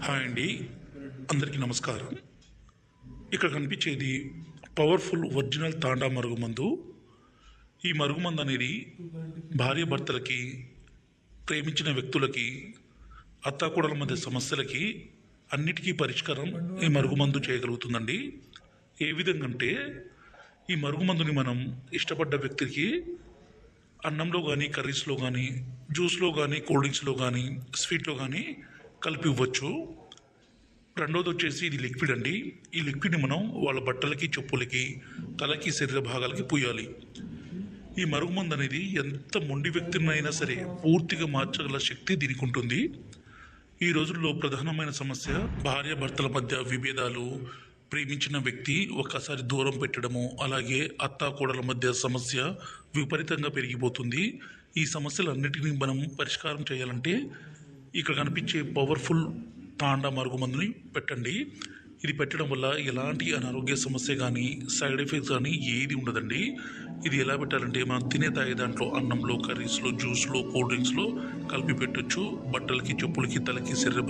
Hi అండి, అందరికీ నమస్కారం. ఇక్కడ కనిపించేది పవర్ఫుల్ ఒరిజినల్ తాండా మరుగుమందు. ఈ మరుగుమందు అనేది భార్య భర్తలకి, ప్రేమించిన వ్యక్తులకి, అత్తాకోడల మధ్య సమస్యలకి అన్నిటికీ పరిష్కారం ఈ మరుగుమందు చేయగలుగుతుందండి. ఏ విధంగా అంటే, ఈ మరుగుమందుని మనం ఇష్టపడ్డ వ్యక్తికి అన్నంలో కానీ, కర్రీస్లో కానీ, జ్యూస్లో కానీ, కూల్ డ్రింక్స్లో కానీ, స్వీట్లో కానీ కలిపి ఇవ్వచ్చు. రెండోది వచ్చేసి ఇది లిక్విడ్ అండి. ఈ లిక్విడ్ని మనం వాళ్ళ బట్టలకి, చెప్పులకి, తలకి, శరీర భాగాలకి పూయాలి. ఈ మరుగుమందు అనేది ఎంత మొండి వ్యక్తినైనా సరే పూర్తిగా మార్చగల శక్తి దీనికి ఉంటుంది. ఈ రోజుల్లో ప్రధానమైన సమస్య భార్య భర్తల మధ్య విభేదాలు, ప్రేమించిన వ్యక్తి ఒక్కసారి దూరం పెట్టడము, అలాగే అత్తాకోడల మధ్య సమస్య విపరీతంగా పెరిగిపోతుంది. ఈ సమస్యలన్నిటినీ మనం పరిష్కారం చేయాలంటే ఇక్కడ కనిపించే పవర్ఫుల్ తాండా మరుగుమందుని పెట్టండి. ఇది పెట్టడం వల్ల ఎలాంటి అనారోగ్య సమస్య కానీ, సైడ్ ఎఫెక్ట్స్ కానీ ఏది ఉండదండి. ఇది ఎలా పెట్టాలంటే, మనం తినే తాగే దాంట్లో అన్నంలో, కర్రీస్లో, జ్యూస్లో, కూల్ డ్రింక్స్లో కలిపి పెట్టొచ్చు. బట్టలకి, చెప్పులకి, తలకి, శరీర